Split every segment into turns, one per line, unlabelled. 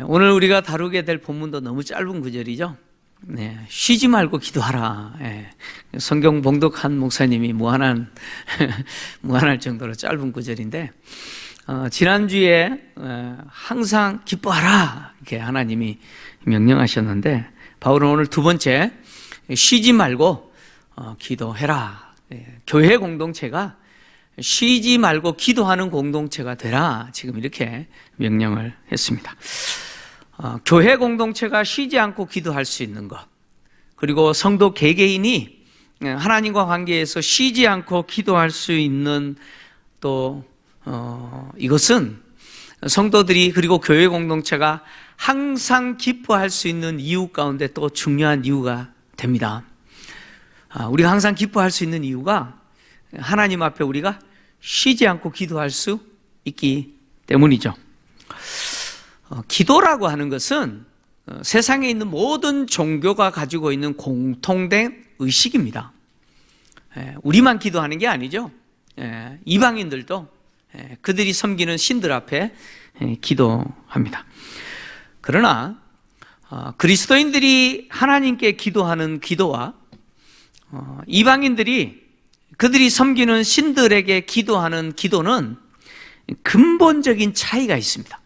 오늘 우리가 다루게 될 본문도 너무 짧은 구절이죠. 쉬지 말고 기도하라. 성경 봉독한 목사님이 무한할 정도로 짧은 구절인데, 지난주에 항상 기뻐하라 이렇게 하나님이 명령하셨는데, 바울은 오늘 두 번째 쉬지 말고 기도해라. 교회 공동체가 쉬지 말고 기도하는 공동체가 되라, 지금 이렇게 명령을 했습니다. 교회 공동체가 쉬지 않고 기도할 수 있는 것, 그리고 성도 개개인이 하나님과 관계에서 쉬지 않고 기도할 수 있는 또 이것은 성도들이, 그리고 교회 공동체가 항상 기뻐할 수 있는 이유 가운데 또 중요한 이유가 됩니다. 우리가 항상 기뻐할 수 있는 이유가 하나님 앞에 우리가 쉬지 않고 기도할 수 있기 때문이죠. 기도라고 하는 것은 세상에 있는 모든 종교가 가지고 있는 공통된 의식입니다. 우리만 기도하는 게 아니죠. 이방인들도 그들이 섬기는 신들 앞에 기도합니다. 그러나 그리스도인들이 하나님께 기도하는 기도와 이방인들이 그들이 섬기는 신들에게 기도하는 기도는 근본적인 차이가 있습니다.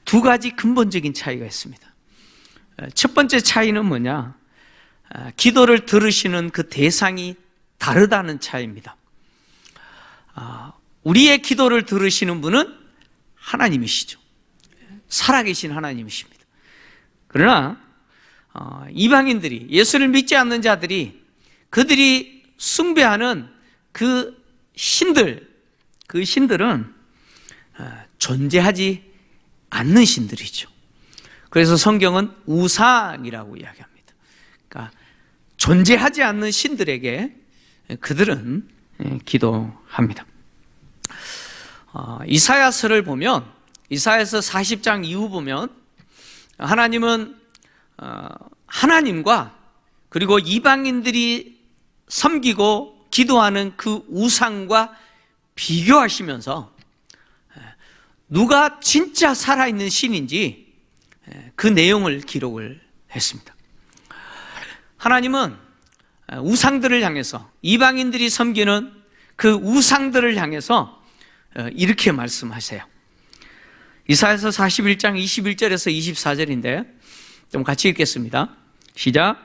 두 가지 근본적인 차이가 있습니다. 첫 번째 차이는 뭐냐? 기도를 들으시는 그 대상이 다르다는 차이입니다. 우리의 기도를 들으시는 분은 하나님이시죠. 살아계신 하나님이십니다. 그러나 이방인들이, 예수를 믿지 않는 자들이, 그들이 숭배하는 그 신들은 존재하지 않는 신들이죠. 그래서 성경은 우상이라고 이야기합니다. 그러니까 존재하지 않는 신들에게 그들은 기도합니다. 이사야서를 보면, 이사야서 40장 이후 보면 하나님은 하나님과 그리고 이방인들이 섬기고 기도하는 그 우상과 비교하시면서 누가 진짜 살아있는 신인지 그 내용을 기록을 했습니다. 하나님은 우상들을 향해서, 이방인들이 섬기는 그 우상들을 향해서 이렇게 말씀하세요. 이사야서 41장 21절에서 24절인데 좀 같이 읽겠습니다. 시작.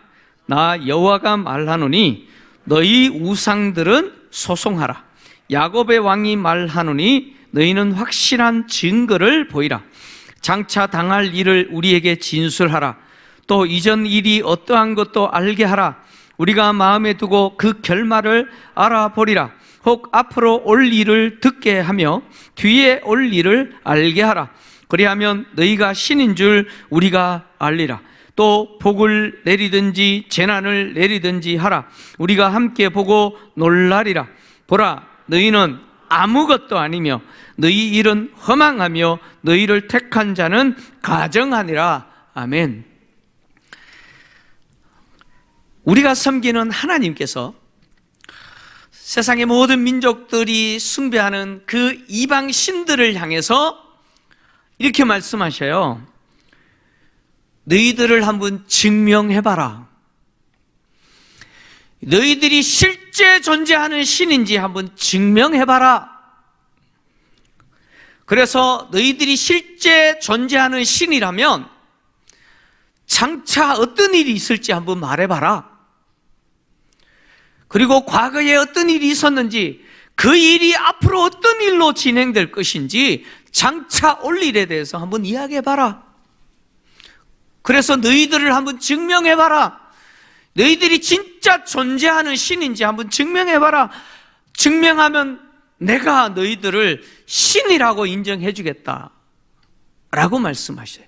나 여호와가 말하노니 너희 우상들은 소송하라. 야곱의 왕이 말하노니 너희는 확실한 증거를 보이라. 장차 당할 일을 우리에게 진술하라. 또 이전 일이 어떠한 것도 알게 하라. 우리가 마음에 두고 그 결말을 알아보리라. 혹 앞으로 올 일을 듣게 하며 뒤에 올 일을 알게 하라. 그리하면 너희가 신인 줄 우리가 알리라. 또 복을 내리든지 재난을 내리든지 하라. 우리가 함께 보고 놀라리라. 보라, 너희는 아무것도 아니며 너희 일은 허망하며 너희를 택한 자는 가정하니라. 아멘. 우리가 섬기는 하나님께서 세상의 모든 민족들이 숭배하는 그 이방 신들을 향해서 이렇게 말씀하셔요. 너희들을 한번 증명해봐라. 너희들이 실제 존재하는 신인지 한번 증명해봐라. 그래서 너희들이 실제 존재하는 신이라면 장차 어떤 일이 있을지 한번 말해봐라. 그리고 과거에 어떤 일이 있었는지, 그 일이 앞으로 어떤 일로 진행될 것인지 장차 올 일에 대해서 한번 이야기해봐라. 그래서 너희들을 한번 증명해봐라. 너희들이 진짜 존재하는 신인지 한번 증명해봐라. 증명하면 내가 너희들을 신이라고 인정해주겠다 라고 말씀하셔요.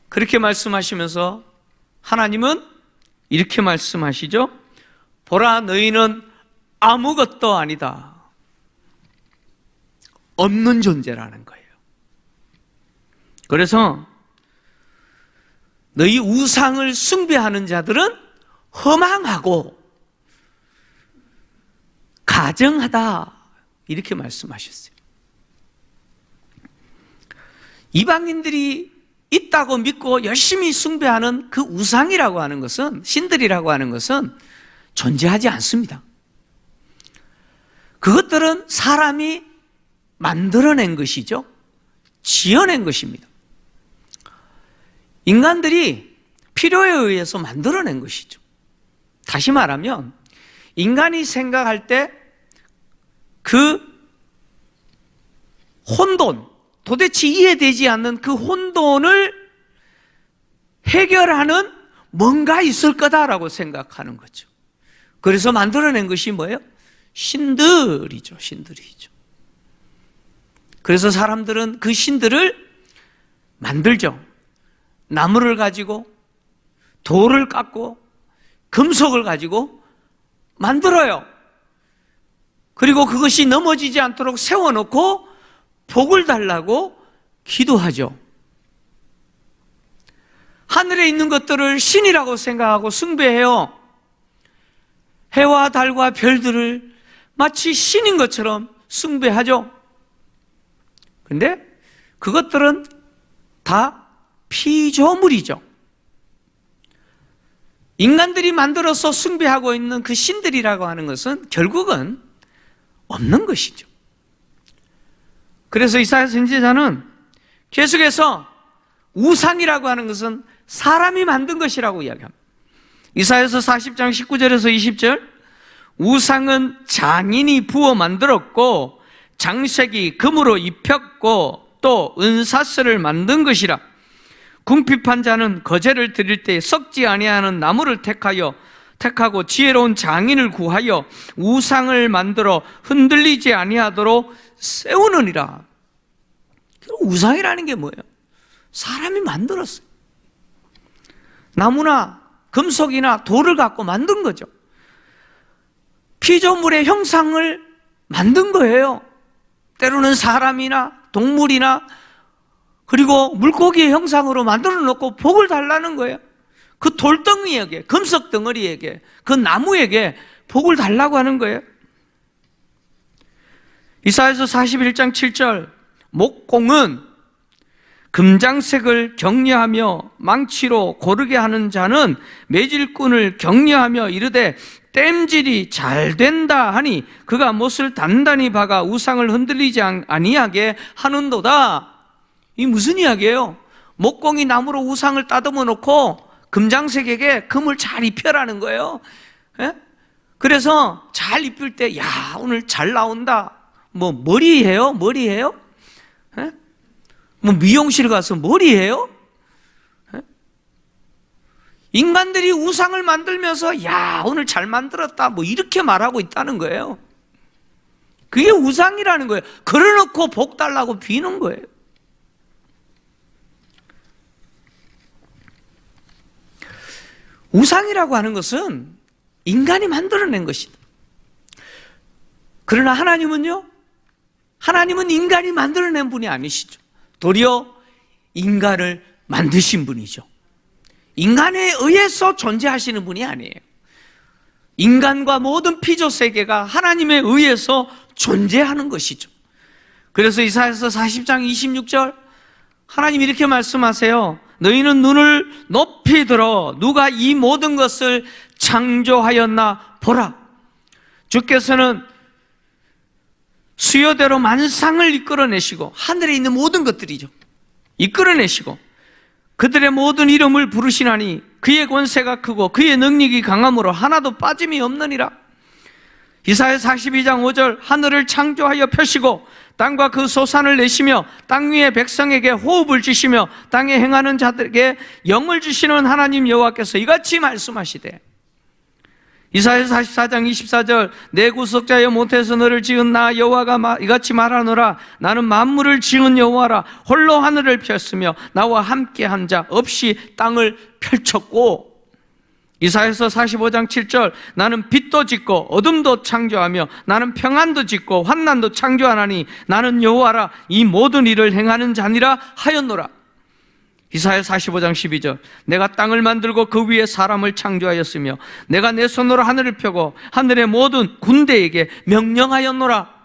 그렇게 말씀하시면서 하나님은 이렇게 말씀하시죠. 보라, 너희는 아무것도 아니다. 없는 존재라는 거예요. 그래서 너희 우상을 숭배하는 자들은 허망하고 가정하다, 이렇게 말씀하셨어요. 이방인들이 있다고 믿고 열심히 숭배하는 그 우상이라고 하는 것은, 신들이라고 하는 것은 존재하지 않습니다. 그것들은 사람이 만들어낸 것이죠. 지어낸 것입니다. 인간들이 필요에 의해서 만들어낸 것이죠. 다시 말하면 인간이 생각할 때 그 혼돈, 도대체 이해되지 않는 그 혼돈을 해결하는 뭔가 있을 거다라고 생각하는 거죠. 그래서 만들어낸 것이 뭐예요? 신들이죠. 신들이죠. 그래서 사람들은 그 신들을 만들죠. 나무를 가지고, 돌을 깎고, 금속을 가지고 만들어요. 그리고 그것이 넘어지지 않도록 세워놓고 복을 달라고 기도하죠. 하늘에 있는 것들을 신이라고 생각하고 숭배해요. 해와 달과 별들을 마치 신인 것처럼 숭배하죠. 그런데 그것들은 다 피조물이죠. 인간들이 만들어서 숭배하고 있는 그 신들이라고 하는 것은 결국은 없는 것이죠. 그래서 이사야 선지자는 계속해서 우상이라고 하는 것은 사람이 만든 것이라고 이야기합니다. 이사야서 40장 19절에서 20절, 우상은 장인이 부어 만들었고 장색이 금으로 입혔고 또 은사슬을 만든 것이라. 궁핍한 자는 거제를 드릴 때 썩지 아니하는 나무를 택하고 지혜로운 장인을 구하여 우상을 만들어 흔들리지 아니하도록 세우느니라. 우상이라는 게 뭐예요? 사람이 만들었어요. 나무나 금속이나 돌을 갖고 만든 거죠. 피조물의 형상을 만든 거예요. 때로는 사람이나 동물이나 그리고 물고기의 형상으로 만들어 놓고 복을 달라는 거예요. 그 돌덩이에게, 금속 덩어리에게, 그 나무에게 복을 달라고 하는 거예요. 이사야서 41장 7절, 목공은 금장색을 격려하며 망치로 고르게 하는 자는 매질꾼을 격려하며 이르되 땜질이 잘 된다 하니 그가 못을 단단히 박아 우상을 흔들리지 아니하게 하는도다. 이 무슨 이야기예요? 목공이 나무로 우상을 따듬어 놓고 금장색에게 금을 잘 입혀라는 거예요. 예? 그래서 잘 입힐 때, 야, 오늘 잘 나온다. 뭐, 머리해요? 머리해요? 예? 뭐, 미용실 가서 머리해요? 예? 인간들이 우상을 만들면서, 야, 오늘 잘 만들었다. 뭐, 이렇게 말하고 있다는 거예요. 그게 우상이라는 거예요. 걸어놓고 복 달라고 비는 거예요. 우상이라고 하는 것은 인간이 만들어낸 것이다. 그러나 하나님은요? 하나님은 인간이 만들어낸 분이 아니시죠. 도리어 인간을 만드신 분이죠. 인간에 의해서 존재하시는 분이 아니에요. 인간과 모든 피조 세계가 하나님에 의해서 존재하는 것이죠. 그래서 이사야서 40장 26절 하나님이 이렇게 말씀하세요. 너희는 눈을 높이 들어 누가 이 모든 것을 창조하였나 보라. 주께서는 수요대로 만상을 이끌어내시고 하늘에 있는 모든 것들이죠. 이끌어내시고 그들의 모든 이름을 부르시나니 그의 권세가 크고 그의 능력이 강함으로 하나도 빠짐이 없느니라. 이사야 42장 5절 하늘을 창조하여 펴시고 땅과 그 소산을 내시며 땅 위의 백성에게 호흡을 주시며 땅에 행하는 자들에게 영을 주시는 하나님 여호와께서 이같이 말씀하시되 이사야 44장 24절 내 구속자여 못해서 너를 지은 나 여호와가 이같이 말하노라. 나는 만물을 지은 여호와라. 홀로 하늘을 폈으며 나와 함께한 자 없이 땅을 펼쳤고 이사야서 45장 7절 나는 빛도 짓고 어둠도 창조하며 나는 평안도 짓고 환난도 창조하나니 나는 여호와라. 이 모든 일을 행하는 자니라 하였노라. 이사야 45장 12절 내가 땅을 만들고 그 위에 사람을 창조하였으며 내가 내 손으로 하늘을 펴고 하늘의 모든 군대에게 명령하였노라.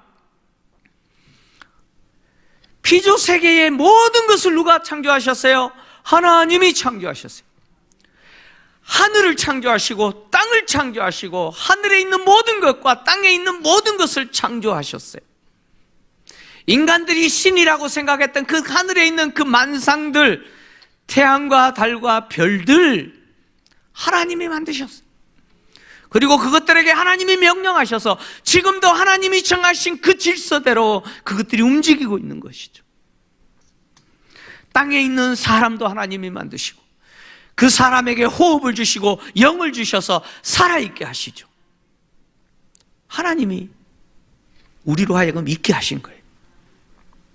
피조 세계의 모든 것을 누가 창조하셨어요? 하나님이 창조하셨어요. 하늘을 창조하시고 땅을 창조하시고 하늘에 있는 모든 것과 땅에 있는 모든 것을 창조하셨어요. 인간들이 신이라고 생각했던 그 하늘에 있는 그 만상들, 태양과 달과 별들 하나님이 만드셨어요. 그리고 그것들에게 하나님이 명령하셔서 지금도 하나님이 정하신 그 질서대로 그것들이 움직이고 있는 것이죠. 땅에 있는 사람도 하나님이 만드시고 그 사람에게 호흡을 주시고 영을 주셔서 살아있게 하시죠. 하나님이 우리로 하여금 있게 하신 거예요.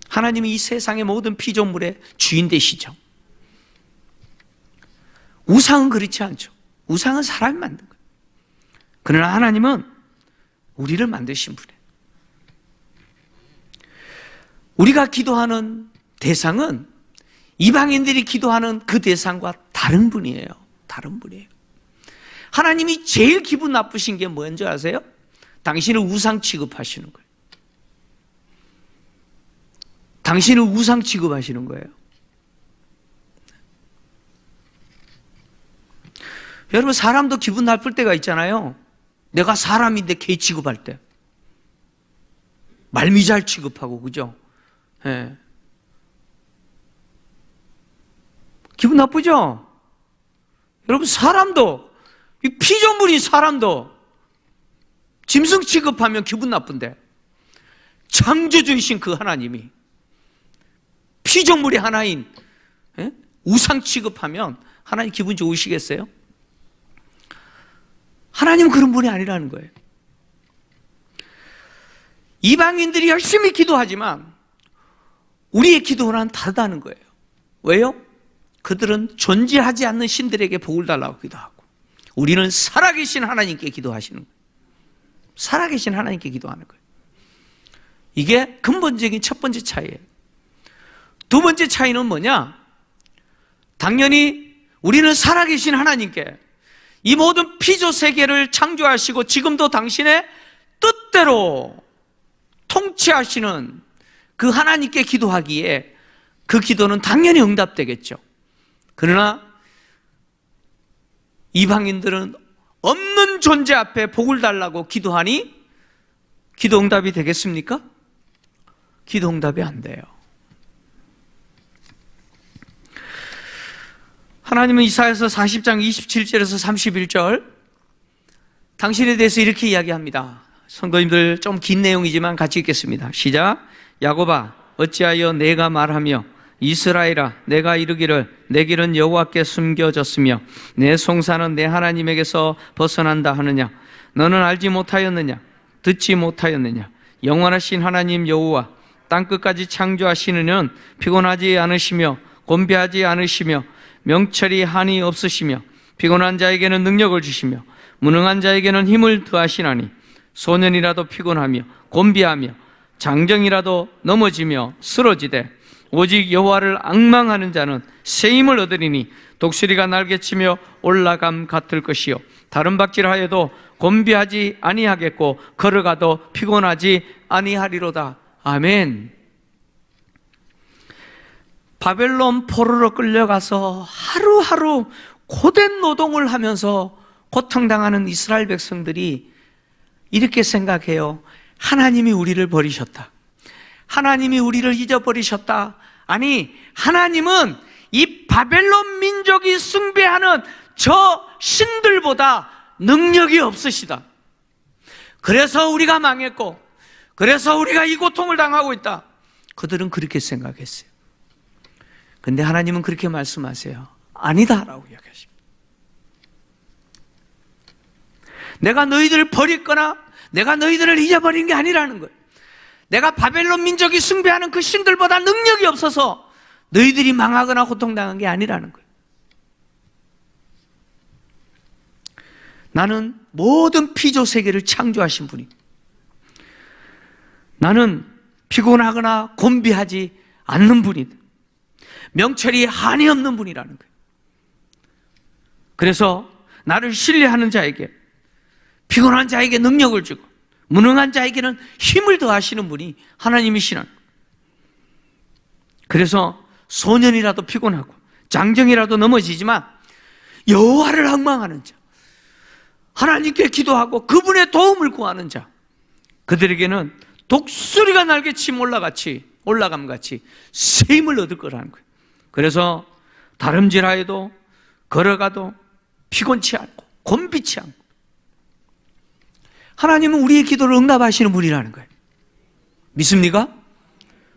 하나님이 이 세상의 모든 피조물의 주인 되시죠. 우상은 그렇지 않죠. 우상은 사람이 만든 거예요. 그러나 하나님은 우리를 만드신 분이에요. 우리가 기도하는 대상은 이방인들이 기도하는 그 대상과 다른 분이에요. 다른 분이에요. 하나님이 제일 기분 나쁘신 게 뭔지 아세요? 당신을 우상 취급하시는 거예요. 당신을 우상 취급하시는 거예요. 여러분, 사람도 기분 나쁠 때가 있잖아요. 내가 사람인데 개 취급할 때. 말미잘 취급하고, 그죠? 예. 기분 나쁘죠? 여러분, 사람도, 이 피조물인 사람도 짐승 취급하면 기분 나쁜데, 창조주이신 그 하나님이 피조물의 하나인 우상 취급하면 하나님 기분 좋으시겠어요? 하나님은 그런 분이 아니라는 거예요. 이방인들이 열심히 기도하지만 우리의 기도는 다르다는 거예요. 왜요? 그들은 존재하지 않는 신들에게 복을 달라고 기도하고 우리는 살아계신 하나님께 기도하시는 거예요. 살아계신 하나님께 기도하는 거예요. 이게 근본적인 첫 번째 차이예요. 두 번째 차이는 뭐냐? 당연히 우리는 살아계신 하나님께 이 모든 피조 세계를 창조하시고 지금도 당신의 뜻대로 통치하시는 그 하나님께 기도하기에 그 기도는 당연히 응답되겠죠. 그러나 이방인들은 없는 존재 앞에 복을 달라고 기도하니 기도 응답이 되겠습니까? 기도 응답이 안 돼요. 하나님은 이사야서 40장 27절에서 31절 당신에 대해서 이렇게 이야기합니다. 성도님들 좀 긴 내용이지만 같이 읽겠습니다. 시작. 야곱아 어찌하여 내가 말하며 이스라엘아 내가 이르기를 내 길은 여호와께 숨겨졌으며 내 송사는 내 하나님에게서 벗어난다 하느냐. 너는 알지 못하였느냐 듣지 못하였느냐. 영원하신 하나님 여호와 땅끝까지 창조하시는 이는 피곤하지 않으시며 곤비하지 않으시며 명철이 한이 없으시며 피곤한 자에게는 능력을 주시며 무능한 자에게는 힘을 더하시나니 소년이라도 피곤하며 곤비하며 장정이라도 넘어지며 쓰러지되 오직 여호와를 앙망하는 자는 새 힘을 얻으리니 독수리가 날개치며 올라감 같을 것이요 다른 박질하여도 곤비하지 아니하겠고 걸어가도 피곤하지 아니하리로다. 아멘. 바벨론 포로로 끌려가서 하루하루 고된 노동을 하면서 고통당하는 이스라엘 백성들이 이렇게 생각해요. 하나님이 우리를 버리셨다. 하나님이 우리를 잊어버리셨다. 아니, 하나님은 이 바벨론 민족이 숭배하는 저 신들보다 능력이 없으시다. 그래서 우리가 망했고, 그래서 우리가 이 고통을 당하고 있다. 그들은 그렇게 생각했어요. 근데 하나님은 그렇게 말씀하세요. 아니다라고 이야기하십니다. 내가 너희들을 버렸거나 내가 너희들을 잊어버린 게 아니라는 거예요. 내가 바벨론 민족이 숭배하는 그 신들보다 능력이 없어서 너희들이 망하거나 고통당한 게 아니라는 거예요. 나는 모든 피조 세계를 창조하신 분이 나는 피곤하거나 곤비하지 않는 분이다. 명철이 한이 없는 분이라는 거예요. 그래서 나를 신뢰하는 자에게 피곤한 자에게 능력을 주고 무능한 자에게는 힘을 더하시는 분이 하나님이시라는 거예요. 그래서 소년이라도 피곤하고 장정이라도 넘어지지만 여호와를 앙망하는 자, 하나님께 기도하고 그분의 도움을 구하는 자, 그들에게는 독수리가 날개치 올라감같이 새 힘을 얻을 거라는 거예요. 그래서 다름질하여도 걸어가도 피곤치 않고 곤비치 않고, 하나님은 우리의 기도를 응답하시는 분이라는 거예요. 믿습니까?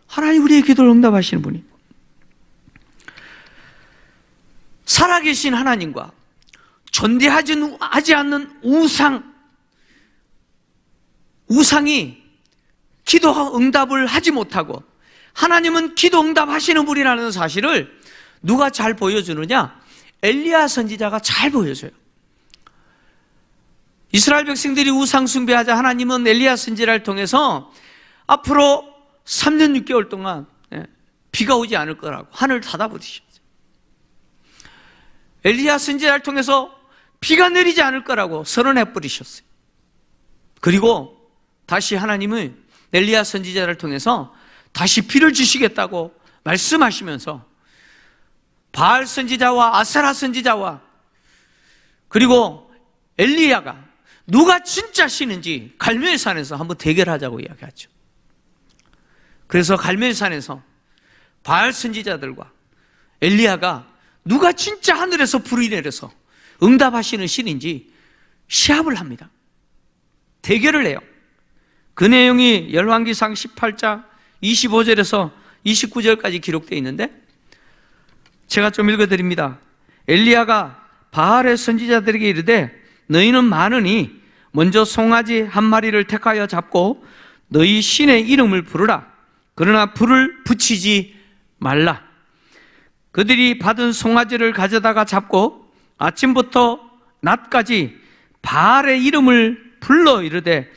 하나님 우리의 기도를 응답하시는 분이, 살아계신 하나님과 존재하지 않는 우상이 기도 응답을 하지 못하고 하나님은 기도 응답하시는 분이라는 사실을 누가 잘 보여주느냐? 엘리야 선지자가 잘 보여줘요. 이스라엘 백성들이 우상 숭배하자 하나님은 엘리야 선지자를 통해서 앞으로 3년 6개월 동안 비가 오지 않을 거라고 하늘을 닫아버리셨어요. 엘리야 선지자를 통해서 비가 내리지 않을 거라고 선언해 버리셨어요. 그리고 다시 하나님은 엘리야 선지자를 통해서 다시 비를 주시겠다고 말씀하시면서 바알 선지자와 아세라 선지자와 그리고 엘리야가 누가 진짜 신인지 갈멜산에서 한번 대결하자고 이야기하죠. 그래서 갈멜산에서 바알 선지자들과 엘리야가 누가 진짜 하늘에서 불이 내려서 응답하시는 신인지 시합을 합니다. 대결을 해요. 그 내용이 열왕기상 18장 25절에서 29절까지 기록되어 있는데 제가 좀 읽어드립니다. 엘리야가 바알의 선지자들에게 이르되 너희는 많으니 먼저 송아지 한 마리를 택하여 잡고 너희 신의 이름을 부르라. 그러나 불을 붙이지 말라. 그들이 받은 송아지를 가져다가 잡고 아침부터 낮까지 바알의 이름을 불러 이르되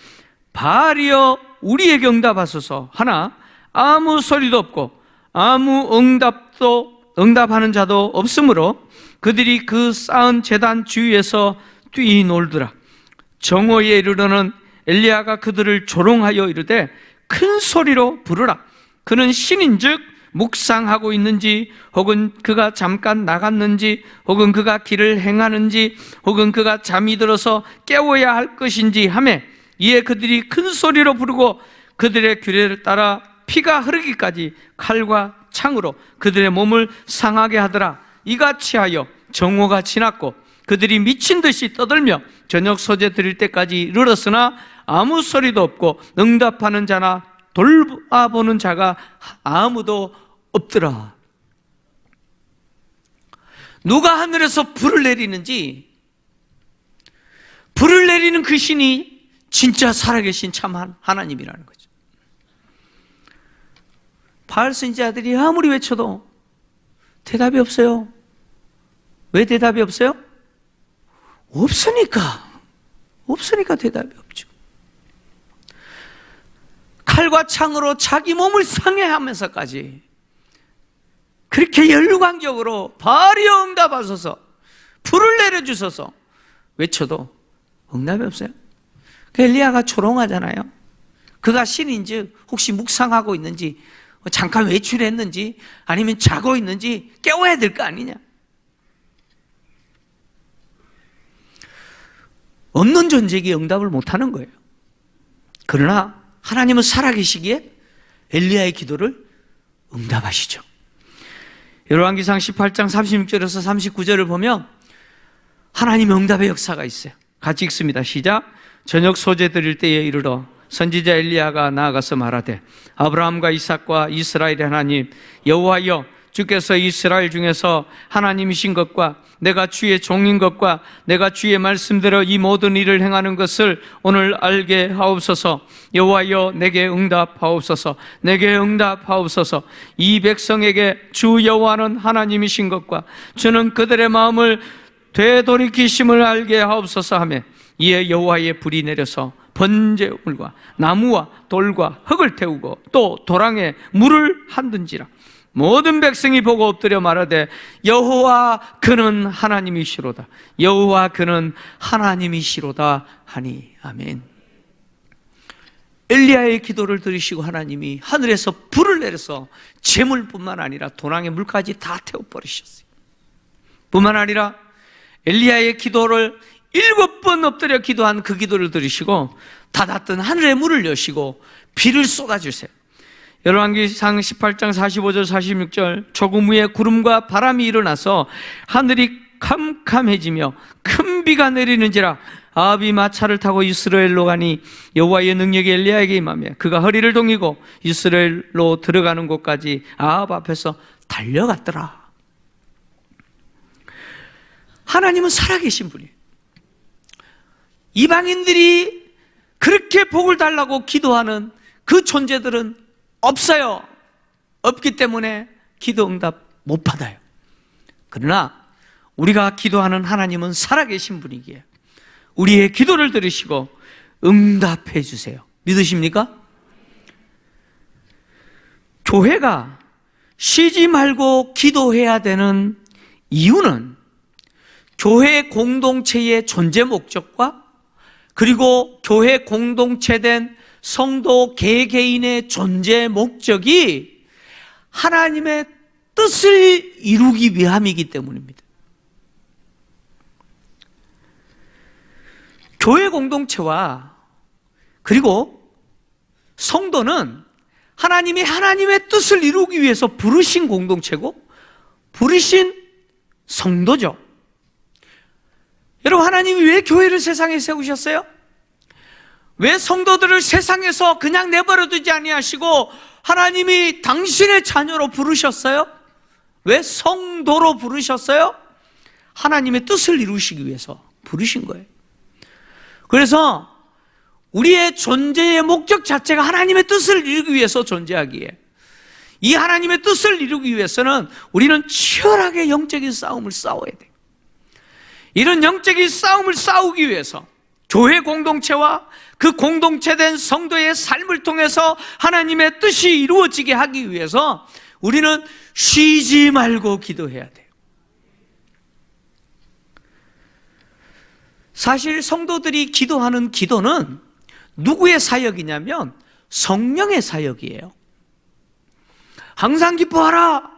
바알이여 우리에게 응답하소서 하나 아무 소리도 없고 아무 응답하는 자도 없으므로 그들이 그 쌓은 제단 주위에서 뛰놀더라. 정오에 이르러는 엘리야가 그들을 조롱하여 이르되 큰 소리로 부르라. 그는 신인즉 묵상하고 있는지 혹은 그가 잠깐 나갔는지 혹은 그가 길을 행하는지 혹은 그가 잠이 들어서 깨워야 할 것인지 하매 이에 그들이 큰 소리로 부르고 그들의 규례를 따라 피가 흐르기까지 칼과 창으로 그들의 몸을 상하게 하더라. 이같이 하여 정오가 지났고 그들이 미친 듯이 떠들며 저녁 소재 드릴 때까지 이르렀으나 아무 소리도 없고 응답하는 자나 돌아보는 자가 아무도 없더라. 누가 하늘에서 불을 내리는지, 불을 내리는 그 신이 진짜 살아계신 참 하나님이라는 거죠. 바알 선지자들이 아무리 외쳐도 대답이 없어요. 왜 대답이 없어요? 없으니까 대답이 없죠. 칼과 창으로 자기 몸을 상해하면서까지 그렇게 열광적으로 바알이여 응답하소서, 불을 내려주소서 외쳐도 응답이 없어요. 그 엘리야가 조롱하잖아요. 그가 신인즉 혹시 묵상하고 있는지 잠깐 외출했는지 아니면 자고 있는지 깨워야 될 거 아니냐. 없는 존재에게 응답을 못하는 거예요. 그러나 하나님은 살아계시기에 엘리야의 기도를 응답하시죠. 열왕기상 18장 36절에서 39절을 보면 하나님의 응답의 역사가 있어요. 같이 읽습니다. 시작. 저녁 소재 드릴 때에 이르러 선지자 엘리야가 나아가서 말하되 아브라함과 이삭과 이스라엘의 하나님 여호와여 주께서 이스라엘 중에서 하나님이신 것과 내가 주의 종인 것과 내가 주의 말씀대로 이 모든 일을 행하는 것을 오늘 알게 하옵소서. 여호와여 내게 응답하옵소서. 내게 응답하옵소서. 이 백성에게 주 여호와는 하나님이신 것과 주는 그들의 마음을 되돌이키심을 알게 하옵소서 하며 이에 여호와의 불이 내려서 번제물과 나무와 돌과 흙을 태우고 또 도랑에 물을 한든지라. 모든 백성이 보고 엎드려 말하되 여호와 그는 하나님이시로다. 여호와 그는 하나님이시로다 하니. 아멘. 엘리야의 기도를 들으시고 하나님이 하늘에서 불을 내려서 재물뿐만 아니라 도랑의 물까지 다 태워버리셨어요. 뿐만 아니라 엘리야의 기도를 7번 엎드려 기도한 그 기도를 들으시고 닫았던 하늘의 문을 여시고 비를 쏟아주세요. 열왕기상 18장 45절 46절 조금 후에 구름과 바람이 일어나서 하늘이 캄캄해지며 큰 비가 내리는지라 아합이 마차를 타고 이스라엘로 가니 여호와의 능력이 엘리야에게 임하며 그가 허리를 동이고 이스라엘로 들어가는 곳까지 아합 앞에서 달려갔더라. 하나님은 살아계신 분이에요. 이방인들이 그렇게 복을 달라고 기도하는 그 존재들은 없어요. 없기 때문에 기도 응답 못 받아요. 그러나 우리가 기도하는 하나님은 살아계신 분이기에 우리의 기도를 들으시고 응답해 주세요. 믿으십니까? 교회가 쉬지 말고 기도해야 되는 이유는 교회 공동체의 존재 목적과 그리고 교회 공동체된 성도 개개인의 존재 목적이 하나님의 뜻을 이루기 위함이기 때문입니다. 교회 공동체와 그리고 성도는 하나님이 하나님의 뜻을 이루기 위해서 부르신 공동체고 부르신 성도죠. 여러분, 하나님이 왜 교회를 세상에 세우셨어요? 왜 성도들을 세상에서 그냥 내버려 두지 아니하시고 하나님이 당신의 자녀로 부르셨어요? 왜 성도로 부르셨어요? 하나님의 뜻을 이루시기 위해서 부르신 거예요. 그래서 우리의 존재의 목적 자체가 하나님의 뜻을 이루기 위해서 존재하기에 이 하나님의 뜻을 이루기 위해서는 우리는 치열하게 영적인 싸움을 싸워야 돼요. 이런 영적인 싸움을 싸우기 위해서 교회 공동체와 그 공동체된 성도의 삶을 통해서 하나님의 뜻이 이루어지게 하기 위해서 우리는 쉬지 말고 기도해야 돼요. 사실 성도들이 기도하는 기도는 누구의 사역이냐면 성령의 사역이에요. 항상 기뻐하라.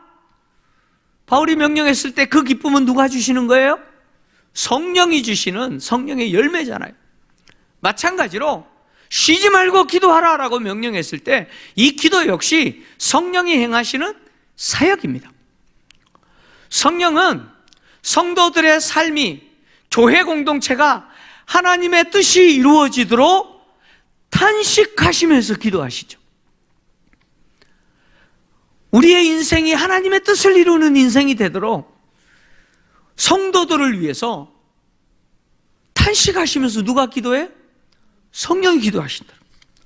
바울이 명령했을 때 그 기쁨은 누가 주시는 거예요? 성령이 주시는 성령의 열매잖아요. 마찬가지로 쉬지 말고 기도하라라고 명령했을 때 이 기도 역시 성령이 행하시는 사역입니다. 성령은 성도들의 삶이 교회 공동체가 하나님의 뜻이 이루어지도록 탄식하시면서 기도하시죠. 우리의 인생이 하나님의 뜻을 이루는 인생이 되도록 성도들을 위해서 탄식하시면서 누가 기도해? 성령이 기도하신다.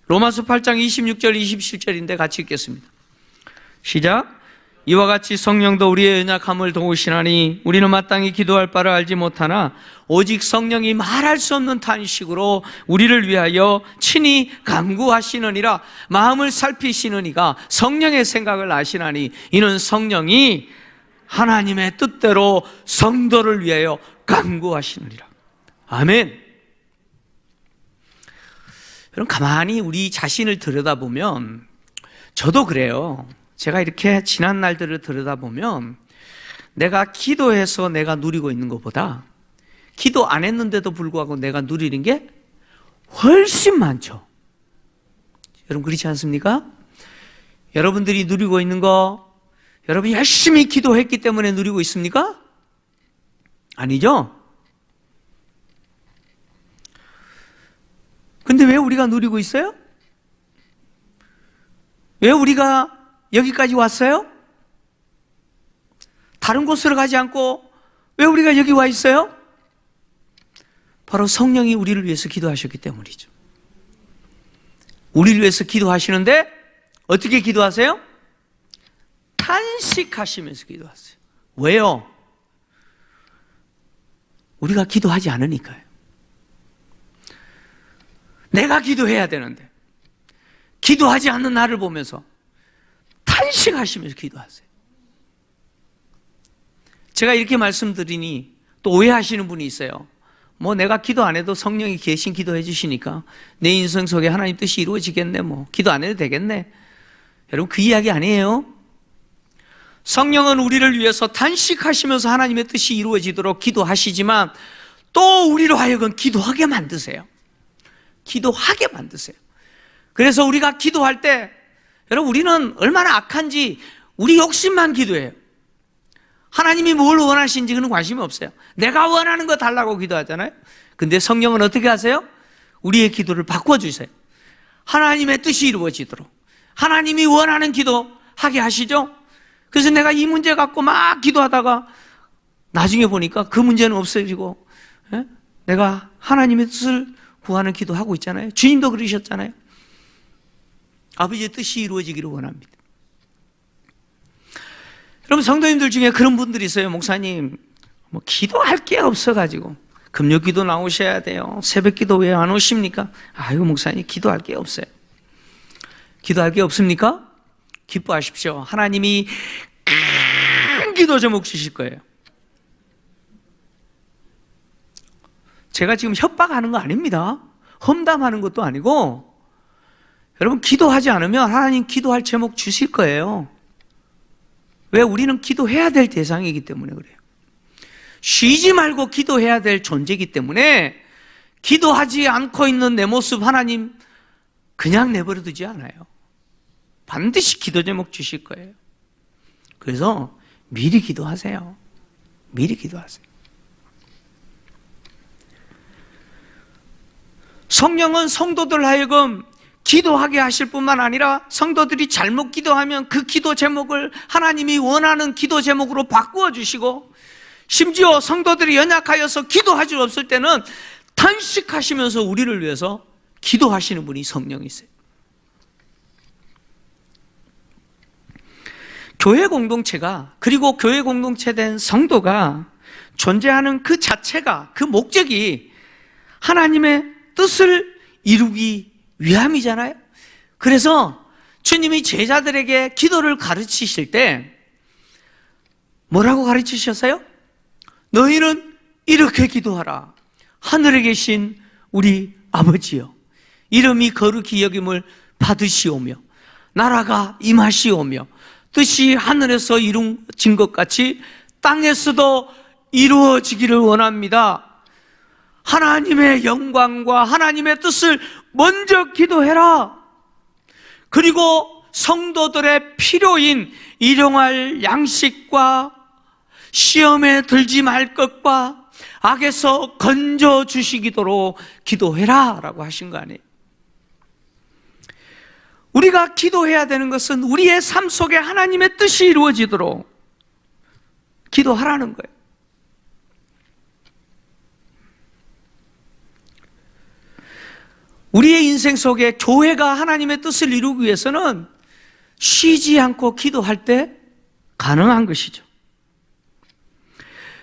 로마서 8장 26절 27절인데 같이 읽겠습니다. 시작. 이와 같이 성령도 우리의 연약함을 도우시나니 우리는 마땅히 기도할 바를 알지 못하나 오직 성령이 말할 수 없는 탄식으로 우리를 위하여 친히 간구하시느니라. 마음을 살피시는 이가 성령의 생각을 아시나니 이는 성령이 하나님의 뜻대로 성도를 위하여 간구하시느니라. 아멘. 여러분, 가만히 우리 자신을 들여다보면 저도 그래요. 제가 이렇게 지난 날들을 들여다보면 내가 기도해서 내가 누리고 있는 것보다 기도 안 했는데도 불구하고 내가 누리는 게 훨씬 많죠. 여러분, 그렇지 않습니까? 여러분들이 누리고 있는 거 여러분이 열심히 기도했기 때문에 누리고 있습니까? 아니죠? 근데 왜 우리가 누리고 있어요? 왜 우리가 여기까지 왔어요? 다른 곳으로 가지 않고 왜 우리가 여기 와 있어요? 바로 성령이 우리를 위해서 기도하셨기 때문이죠. 우리를 위해서 기도하시는데 어떻게 기도하세요? 탄식하시면서 기도하세요. 왜요? 우리가 기도하지 않으니까요. 내가 기도해야 되는데 기도하지 않는 나를 보면서 탄식하시면서 기도하세요. 제가 이렇게 말씀드리니 또 오해하시는 분이 있어요. 뭐 내가 기도 안 해도 성령이 계신 기도해 주시니까 내 인생 속에 하나님 뜻이 이루어지겠네, 뭐 기도 안 해도 되겠네. 여러분, 그 이야기 아니에요. 성령은 우리를 위해서 단식하시면서 하나님의 뜻이 이루어지도록 기도하시지만 또 우리로 하여금 기도하게 만드세요. 기도하게 만드세요. 그래서 우리가 기도할 때, 여러분, 우리는 얼마나 악한지 우리 욕심만 기도해요. 하나님이 뭘 원하시는지 그는 관심이 없어요. 내가 원하는 거 달라고 기도하잖아요. 근데 성령은 어떻게 하세요? 우리의 기도를 바꿔주세요. 하나님의 뜻이 이루어지도록 하나님이 원하는 기도 하게 하시죠. 그래서 내가 이 문제 갖고 막 기도하다가 나중에 보니까 그 문제는 없어지고, 내가 하나님의 뜻을 구하는 기도하고 있잖아요. 주님도 그러셨잖아요. 아버지의 뜻이 이루어지기를 원합니다. 여러분, 성도님들 중에 그런 분들이 있어요. 목사님, 뭐 기도할 게 없어가지고 금요 기도 나오셔야 돼요. 새벽 기도 왜 안 오십니까? 아이고, 목사님, 기도할 게 없어요. 기도할 게 없습니까? 기뻐하십시오. 하나님이 큰 기도 제목 주실 거예요. 제가 지금 협박하는 거 아닙니다. 험담하는 것도 아니고, 여러분, 기도하지 않으면 하나님 기도할 제목 주실 거예요. 왜? 우리는 기도해야 될 대상이기 때문에 그래요. 쉬지 말고 기도해야 될 존재이기 때문에 기도하지 않고 있는 내 모습 하나님 그냥 내버려 두지 않아요. 반드시 기도 제목 주실 거예요. 그래서 미리 기도하세요. 미리 기도하세요. 성령은 성도들 하여금 기도하게 하실 뿐만 아니라 성도들이 잘못 기도하면 그 기도 제목을 하나님이 원하는 기도 제목으로 바꾸어 주시고, 심지어 성도들이 연약하여서 기도할 수 없을 때는 탄식하시면서 우리를 위해서 기도하시는 분이 성령이세요. 교회 공동체가, 그리고 교회 공동체 된 성도가 존재하는 그 자체가, 그 목적이 하나님의 뜻을 이루기 위함이잖아요. 그래서 주님이 제자들에게 기도를 가르치실 때 뭐라고 가르치셨어요? 너희는 이렇게 기도하라. 하늘에 계신 우리 아버지여, 이름이 거룩히 여김을 받으시오며 나라가 임하시오며 뜻이 하늘에서 이루어진 것 같이 땅에서도 이루어지기를 원합니다. 하나님의 영광과 하나님의 뜻을 먼저 기도해라. 그리고 성도들의 필요인 일용할 양식과 시험에 들지 말 것과 악에서 건져 주시기도록 기도해라 라고 하신 거 아니에요. 우리가 기도해야 되는 것은 우리의 삶 속에 하나님의 뜻이 이루어지도록 기도하라는 거예요. 우리의 인생 속에 교회가 하나님의 뜻을 이루기 위해서는 쉬지 않고 기도할 때 가능한 것이죠.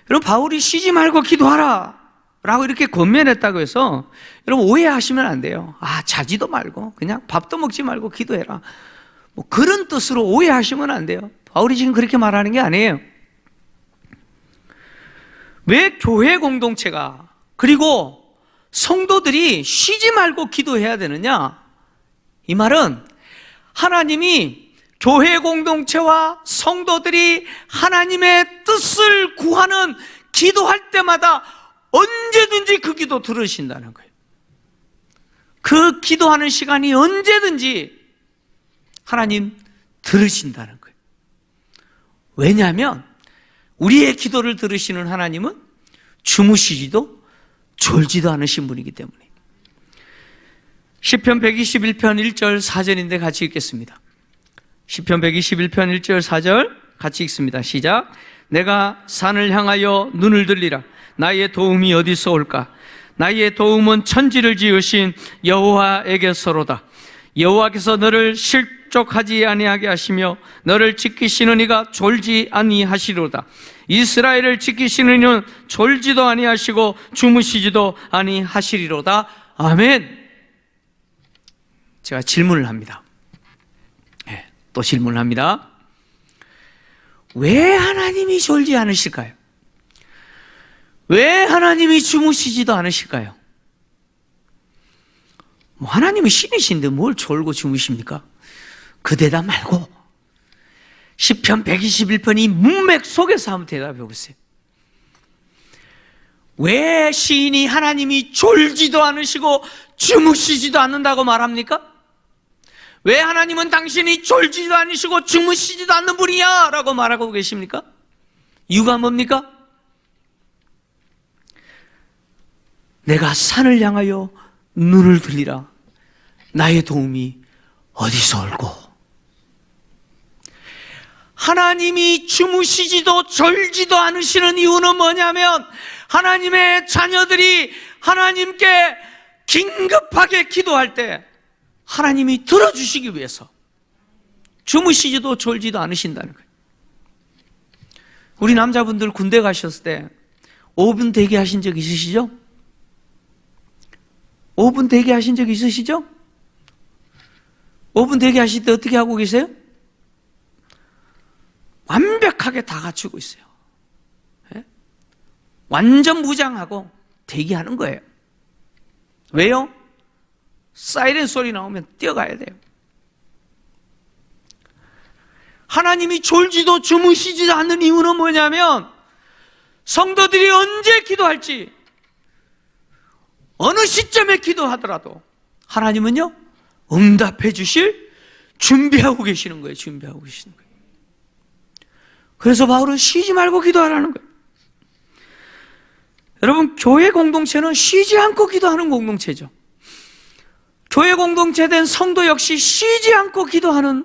여러분, 바울이 쉬지 말고 기도하라 라고 이렇게 권면했다고 해서 여러분 오해하시면 안 돼요. 자지도 말고 그냥 밥도 먹지 말고 기도해라, 뭐 그런 뜻으로 오해하시면 안 돼요. 바울이 지금 그렇게 말하는 게 아니에요. 왜 교회 공동체가, 그리고 성도들이 쉬지 말고 기도해야 되느냐? 이 말은 하나님이 교회 공동체와 성도들이 하나님의 뜻을 구하는 기도할 때마다 언제든지 그 기도 들으신다는 거예요. 그 기도하는 시간이 언제든지 하나님 들으신다는 거예요. 왜냐하면 우리의 기도를 들으시는 하나님은 주무시지도 졸지도 않으신 분이기 때문에. 시편 121편 1절 4절인데 같이 읽겠습니다. 시편 121편 1절 4절 같이 읽습니다. 시작. 내가 산을 향하여 눈을 들리라. 나의 도움이 어디서 올까? 나의 도움은 천지를 지으신 여호와에게서로다. 여호와께서 너를 실족하지 아니하게 하시며 너를 지키시는 이가 졸지 아니하시리로다. 이스라엘을 지키시는 이는 졸지도 아니하시고 주무시지도 아니하시리로다. 아멘. 제가 질문을 합니다. 또 질문을 합니다. 왜 하나님이 졸지 않으실까요? 왜 하나님이 주무시지도 않으실까요? 하나님은 신이신데 뭘 졸고 주무십니까? 그 대답 말고 시편 121편 이 문맥 속에서 한번 대답해 보세요. 왜 시인이 하나님이 졸지도 않으시고 주무시지도 않는다고 말합니까? 왜 하나님은 당신이 졸지도 않으시고 주무시지도 않는 분이야 라고 말하고 계십니까? 이유가 뭡니까? 내가 산을 향하여 눈을 들리라. 나의 도움이 어디서 올고? 하나님이 주무시지도 졸지도 않으시는 이유는 뭐냐면 하나님의 자녀들이 하나님께 긴급하게 기도할 때 하나님이 들어주시기 위해서 주무시지도 졸지도 않으신다는 거예요. 우리 남자분들 군대 가셨을 때 5분 대기하신 적 있으시죠? 5분 대기하신 적 있으시죠? 5분 대기하실 때 어떻게 하고 계세요? 완벽하게 다 갖추고 있어요. 네? 완전 무장하고 대기하는 거예요. 왜요? 사이렌 소리 나오면 뛰어가야 돼요. 하나님이 졸지도 주무시지도 않는 이유는 뭐냐면 성도들이 언제 기도할지 어느 시점에 기도하더라도 하나님은요 응답해 주실 준비하고 계시는 거예요. 준비하고 계시는 거예요. 그래서 바울은 쉬지 말고 기도하라는 거예요. 여러분, 교회 공동체는 쉬지 않고 기도하는 공동체죠. 교회 공동체된 성도 역시 쉬지 않고 기도하는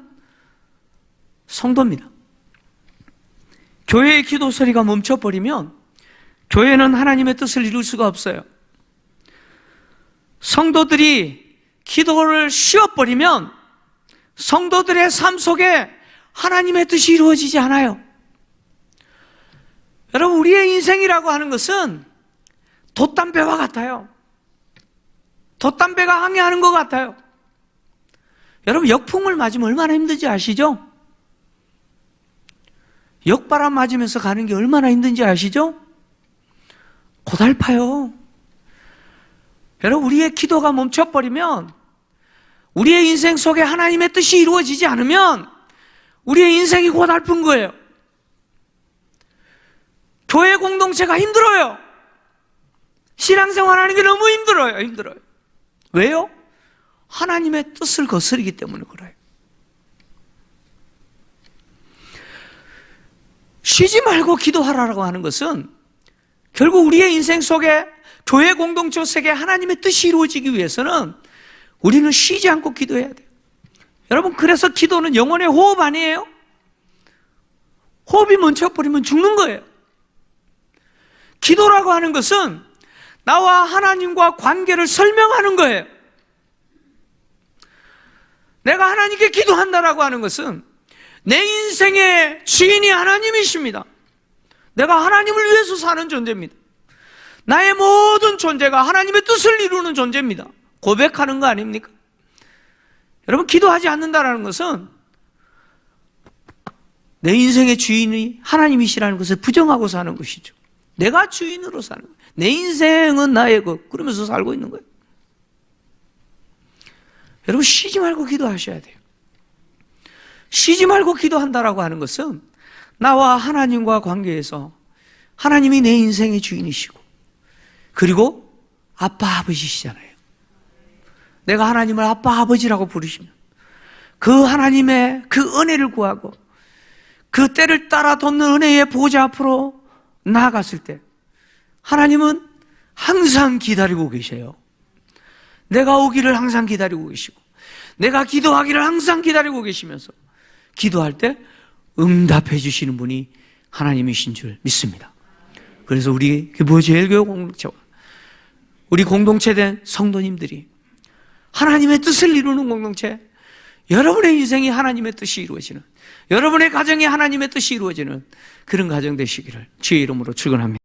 성도입니다. 교회의 기도 소리가 멈춰버리면 교회는 하나님의 뜻을 이룰 수가 없어요. 성도들이 기도를 쉬어버리면 성도들의 삶 속에 하나님의 뜻이 이루어지지 않아요. 여러분, 우리의 인생이라고 하는 것은 돛담배와 같아요. 돛담배가 항해하는 것 같아요. 여러분, 역풍을 맞으면 얼마나 힘든지 아시죠? 역바람 맞으면서 가는 게 얼마나 힘든지 아시죠? 고달파요. 여러분, 우리의 기도가 멈춰버리면, 우리의 인생 속에 하나님의 뜻이 이루어지지 않으면 우리의 인생이 고달픈 거예요. 교회 공동체가 힘들어요. 신앙생활하는 게 너무 힘들어요. 왜요? 하나님의 뜻을 거스르기 때문에 그래요. 쉬지 말고 기도하라고 하는 것은 결국 우리의 인생 속에 교회 공동체 속에 하나님의 뜻이 이루어지기 위해서는 우리는 쉬지 않고 기도해야 돼요. 여러분, 그래서 기도는 영혼의 호흡 아니에요? 호흡이 멈춰버리면 죽는 거예요. 기도라고 하는 것은 나와 하나님과 관계를 설명하는 거예요. 내가 하나님께 기도한다라고 하는 것은 내 인생의 주인이 하나님이십니다. 내가 하나님을 위해서 사는 존재입니다. 나의 모든 존재가 하나님의 뜻을 이루는 존재입니다. 고백하는 거 아닙니까? 여러분, 기도하지 않는다라는 것은 내 인생의 주인이 하나님이시라는 것을 부정하고 사는 것이죠. 내가 주인으로 사는 거예요. 내 인생은 나의 것, 그러면서 살고 있는 거예요. 여러분, 쉬지 말고 기도하셔야 돼요. 쉬지 말고 기도한다라고 하는 것은 나와 하나님과 관계에서 하나님이 내 인생의 주인이시고 그리고 아빠 아버지시잖아요. 내가 하나님을 아빠 아버지라고 부르시면 그 하나님의 그 은혜를 구하고 그 때를 따라 돕는 은혜의 보좌 앞으로 나아갔을 때 하나님은 항상 기다리고 계셔요. 내가 오기를 항상 기다리고 계시고 내가 기도하기를 항상 기다리고 계시면서 기도할 때 응답해 주시는 분이 하나님이신 줄 믿습니다. 그래서 우리 기부제일교회 공동체와 우리 공동체된 성도님들이 하나님의 뜻을 이루는 공동체, 여러분의 인생이 하나님의 뜻이 이루어지는, 여러분의 가정이 하나님의 뜻이 이루어지는 그런 가정 되시기를 주의 이름으로 축원합니다.